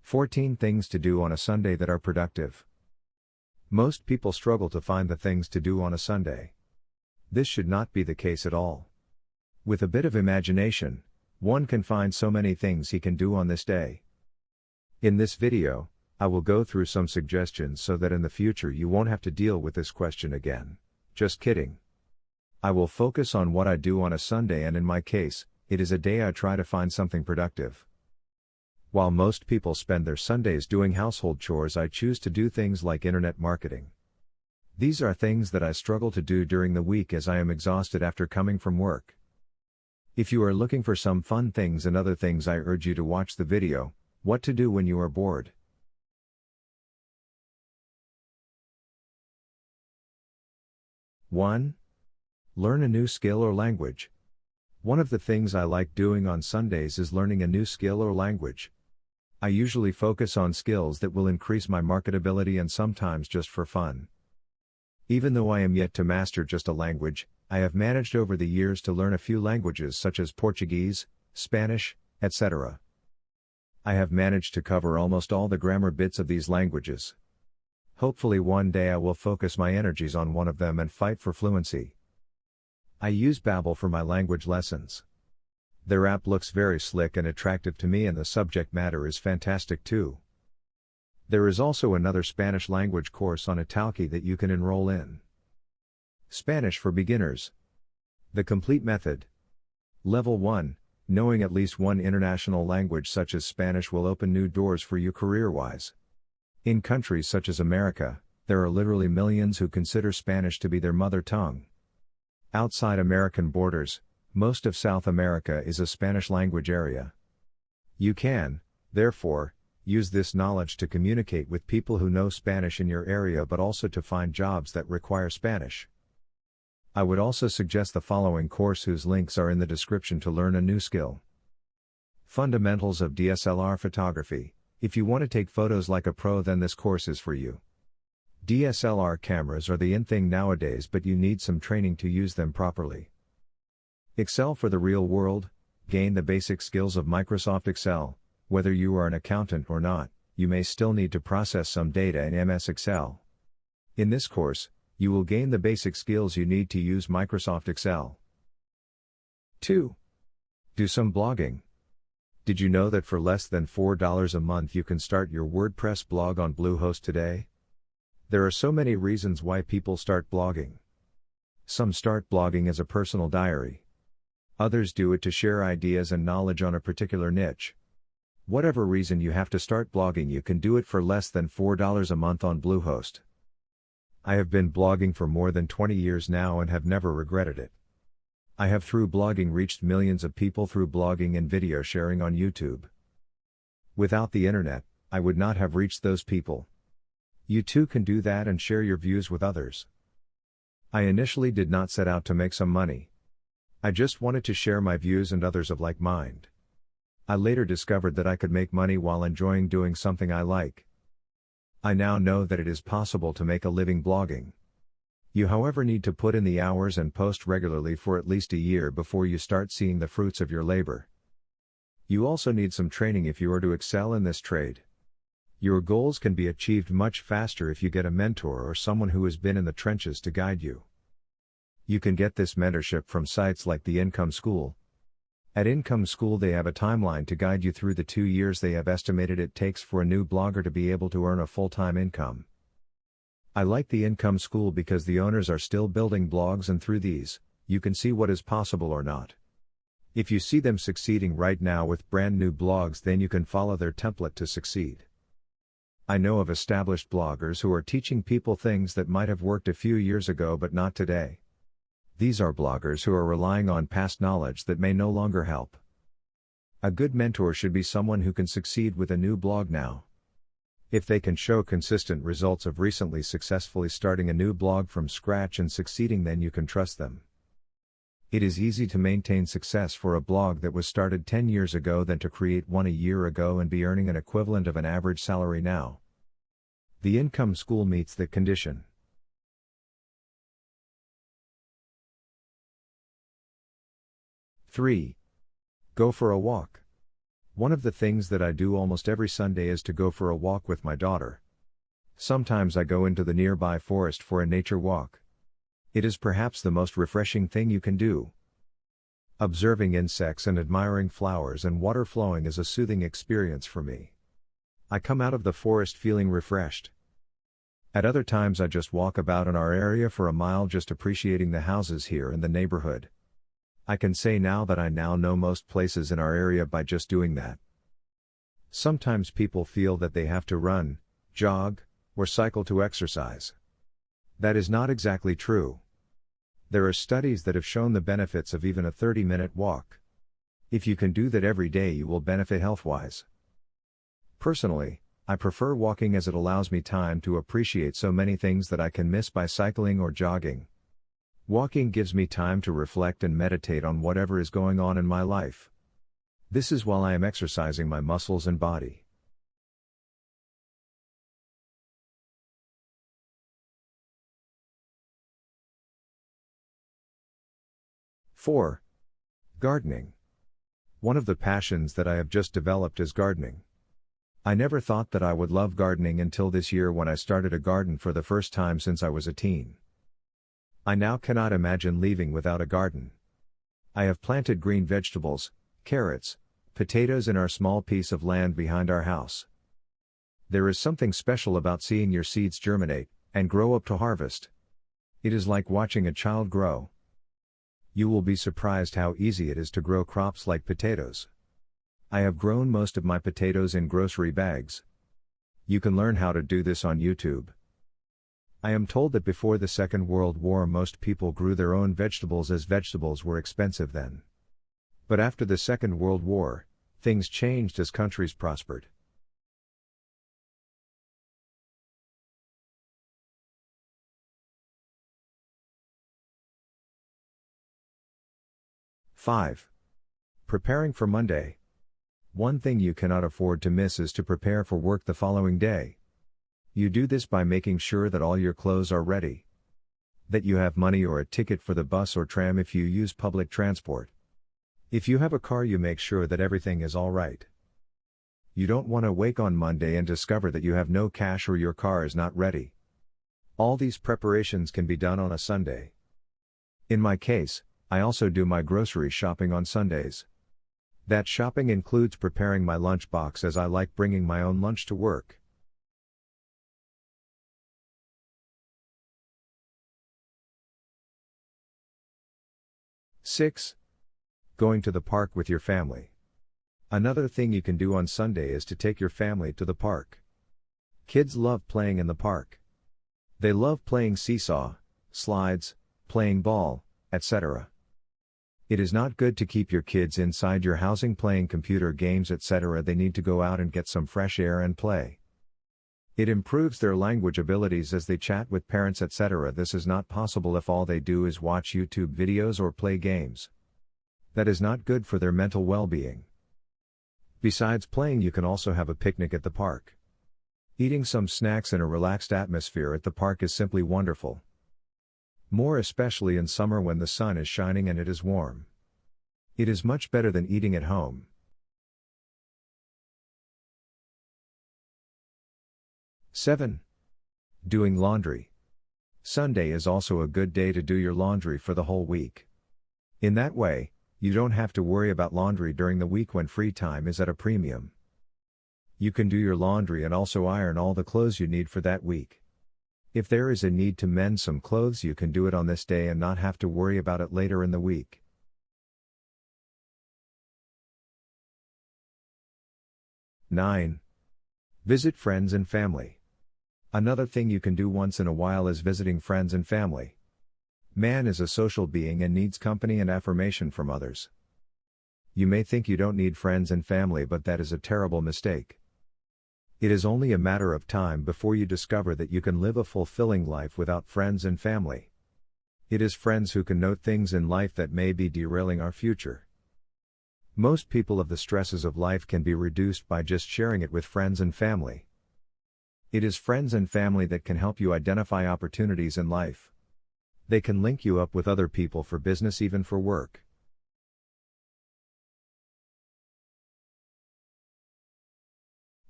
14 things to do on a Sunday that are productive. Most people struggle to find the things to do on a Sunday. This should not be the case at all. With a bit of imagination, one can find so many things he can do on this day. In this video, I will go through some suggestions so that in the future you won't have to deal with this question again. Just kidding. I will focus on what I do on a Sunday, and in my case, it is a day I try to find something productive. While most people spend their Sundays doing household chores, I choose to do things like internet marketing. These are things that I struggle to do during the week as I am exhausted after coming from work. If you are looking for some fun things and other things, I urge you to watch the video, What to Do When You Are Bored. One. Learn a new skill or language. One of the things I like doing on Sundays is learning a new skill or language. I usually focus on skills that will increase my marketability and sometimes just for fun. Even though I am yet to master just a language, I have managed over the years to learn a few languages such as Portuguese, Spanish, etc. I have managed to cover almost all the grammar bits of these languages. Hopefully one day I will focus my energies on one of them and fight for fluency. I use Babbel for my language lessons. Their app looks very slick and attractive to me, and the subject matter is fantastic too. There is also another Spanish language course on Italki that you can enroll in. Spanish for Beginners. The Complete Method. Level 1, knowing at least one international language such as Spanish will open new doors for you career-wise. In countries such as America, there are literally millions who consider Spanish to be their mother tongue. Outside American borders, most of South America is a Spanish language area. You can, therefore, use this knowledge to communicate with people who know Spanish in your area, but also to find jobs that require Spanish. I would also suggest the following course, whose links are in the description, to learn a new skill. Fundamentals of DSLR Photography. If you want to take photos like a pro, then this course is for you. DSLR cameras are the in thing nowadays, but you need some training to use them properly. Excel for the real world. Gain the basic skills of Microsoft Excel. Whether you are an accountant or not, you may still need to process some data in MS Excel. In this course, you will gain the basic skills you need to use Microsoft Excel. 2. Do some blogging. Did you know that for less than $4 a month you can start your WordPress blog on Bluehost today? There are so many reasons why people start blogging. Some start blogging as a personal diary. Others do it to share ideas and knowledge on a particular niche. Whatever reason you have to start blogging, you can do it for less than $4 a month on Bluehost. I have been blogging for more than 20 years now and have never regretted it. I have, through blogging, reached millions of people through blogging and video sharing on YouTube. Without the internet, I would not have reached those people. You too can do that and share your views with others. I initially did not set out to make some money. I just wanted to share my views and others of like mind. I later discovered that I could make money while enjoying doing something I like. I now know that it is possible to make a living blogging. You, however, need to put in the hours and post regularly for at least a year before you start seeing the fruits of your labor. You also need some training if you are to excel in this trade. Your goals can be achieved much faster if you get a mentor or someone who has been in the trenches to guide you. You can get this mentorship from sites like the Income School. At Income School, they have a timeline to guide you through the 2 years they have estimated it takes for a new blogger to be able to earn a full-time income. I like the Income School because the owners are still building blogs, and through these, you can see what is possible or not. If you see them succeeding right now with brand new blogs, then you can follow their template to succeed. I know of established bloggers who are teaching people things that might have worked a few years ago but not today. These are bloggers who are relying on past knowledge that may no longer help. A good mentor should be someone who can succeed with a new blog now. If they can show consistent results of recently successfully starting a new blog from scratch and succeeding, then you can trust them. It is easy to maintain success for a blog that was started 10 years ago than to create one a year ago and be earning an equivalent of an average salary now. The Income School meets the condition. 3. Go for a walk. One of the things that I do almost every Sunday is to go for a walk with my daughter. Sometimes I go into the nearby forest for a nature walk. It is perhaps the most refreshing thing you can do. Observing insects and admiring flowers and water flowing is a soothing experience for me. I come out of the forest feeling refreshed. At other times I just walk about in our area for a mile just appreciating the houses here and the neighborhood. I can say now that I now know most places in our area by just doing that. Sometimes people feel that they have to run, jog, or cycle to exercise. That is not exactly true. There are studies that have shown the benefits of even a 30-minute walk. If you can do that every day, you will benefit health-wise. Personally, I prefer walking as it allows me time to appreciate so many things that I can miss by cycling or jogging. Walking gives me time to reflect and meditate on whatever is going on in my life. This is while I am exercising my muscles and body. Four. Gardening. One of the passions that I have just developed is gardening. I never thought that I would love gardening until this year when I started a garden for the first time since I was a teen. I now cannot imagine leaving without a garden. I have planted green vegetables, carrots, potatoes in our small piece of land behind our house. There is something special about seeing your seeds germinate and grow up to harvest. It is like watching a child grow. You will be surprised how easy it is to grow crops like potatoes. I have grown most of my potatoes in grocery bags. You can learn how to do this on YouTube. I am told that before the Second World War most people grew their own vegetables as vegetables were expensive then. But after the Second World War, things changed as countries prospered. Five. Preparing for Monday. One thing you cannot afford to miss is to prepare for work the following day. You do this by making sure that all your clothes are ready. That you have money or a ticket for the bus or tram if you use public transport. If you have a car, you make sure that everything is all right. You don't want to wake on Monday and discover that you have no cash or your car is not ready. All these preparations can be done on a Sunday. In my case, I also do my grocery shopping on Sundays. That shopping includes preparing my lunchbox as I like bringing my own lunch to work. Six. Going to the park with your family. Another thing you can do on Sunday is to take your family to the park. Kids love playing in the park. They love playing seesaw, slides, playing ball, etc. It is not good to keep your kids inside your housing playing computer games, etc. They need to go out and get some fresh air and play. It improves their language abilities as they chat with parents, etc. This is not possible if all they do is watch YouTube videos or play games. That is not good for their mental well-being. Besides playing, you can also have a picnic at the park. Eating some snacks in a relaxed atmosphere at the park is simply wonderful. More especially in summer when the sun is shining and it is warm. It is much better than eating at home. 7. Doing laundry. Sunday is also a good day to do your laundry for the whole week. In that way, you don't have to worry about laundry during the week when free time is at a premium. You can do your laundry and also iron all the clothes you need for that week. If there is a need to mend some clothes, you can do it on this day and not have to worry about it later in the week. 9. Visit friends and family. Another thing you can do once in a while is visiting friends and family. Man is a social being and needs company and affirmation from others. You may think you don't need friends and family, but that is a terrible mistake. It is only a matter of time before you discover that you can live a fulfilling life without friends and family. It is friends who can note things in life that may be derailing our future. Most people of the stresses of life can be reduced by just sharing it with friends and family. It is friends and family that can help you identify opportunities in life. They can link you up with other people for business, even for work.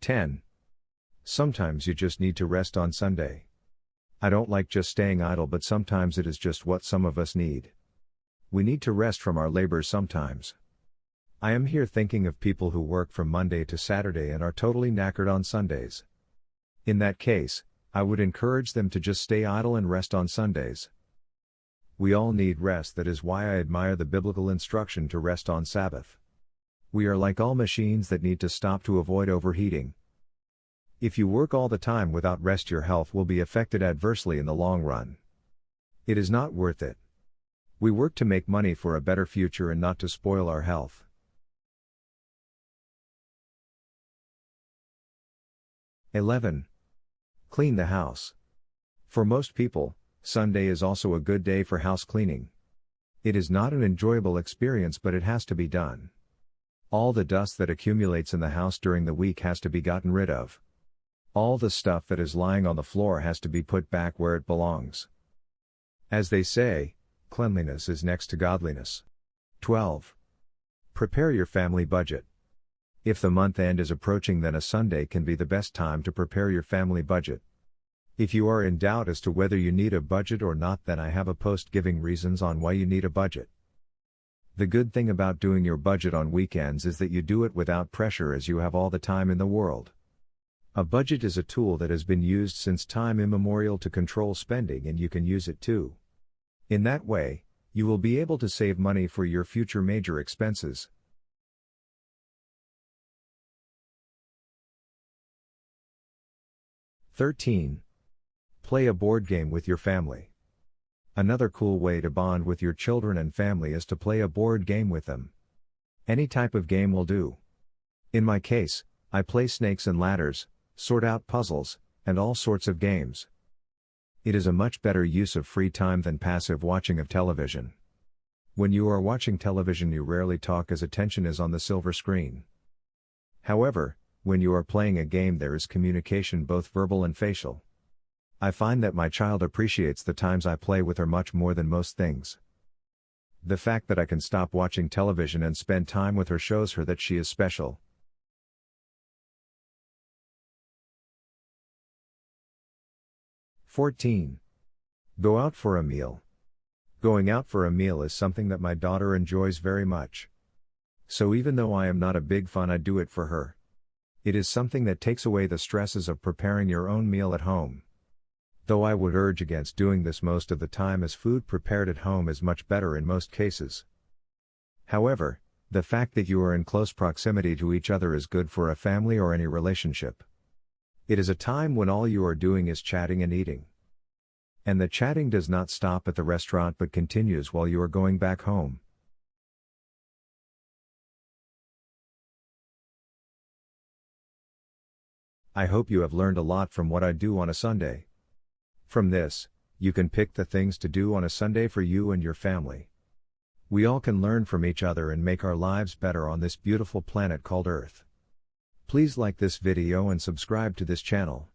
10. Sometimes you just need to rest on Sunday. I don't like just staying idle, but sometimes it is just what some of us need. We need to rest from our labors sometimes. I am here thinking of people who work from Monday to Saturday and are totally knackered on Sundays. In that case, I would encourage them to just stay idle and rest on Sundays. We all need rest. That is why I admire the biblical instruction to rest on Sabbath. We are like all machines that need to stop to avoid overheating. If you work all the time without rest, your health will be affected adversely in the long run. It is not worth it. We work to make money for a better future and not to spoil our health. 11. Clean the house. For most people, Sunday is also a good day for house cleaning. It is not an enjoyable experience, but it has to be done. All the dust that accumulates in the house during the week has to be gotten rid of. All the stuff that is lying on the floor has to be put back where it belongs. As they say, cleanliness is next to godliness. 12. Prepare your family budget. If the month end is approaching, then a Sunday can be the best time to prepare your family budget. If you are in doubt as to whether you need a budget or not, then I have a post giving reasons on why you need a budget. The good thing about doing your budget on weekends is that you do it without pressure, as you have all the time in the world. A budget is a tool that has been used since time immemorial to control spending, and you can use it too. In that way, you will be able to save money for your future major expenses. 13. Play a board game with your family. Another cool way to bond with your children and family is to play a board game with them. Any type of game will do. In my case, I play snakes and ladders, sort out puzzles, and all sorts of games. It is a much better use of free time than passive watching of television. When you are watching television, you rarely talk as attention is on the silver screen. However, when you are playing a game, there is communication, both verbal and facial. I find that my child appreciates the times I play with her much more than most things. The fact that I can stop watching television and spend time with her shows her that she is special. 14. Go out for a meal. Going out for a meal is something that my daughter enjoys very much. So even though I am not a big fan, I do it for her. It is something that takes away the stresses of preparing your own meal at home. Though I would urge against doing this most of the time, as food prepared at home is much better in most cases. However, the fact that you are in close proximity to each other is good for a family or any relationship. It is a time when all you are doing is chatting and eating. And the chatting does not stop at the restaurant but continues while you are going back home. I hope you have learned a lot from what I do on a Sunday. From this, you can pick the things to do on a Sunday for you and your family. We all can learn from each other and make our lives better on this beautiful planet called Earth. Please like this video and subscribe to this channel.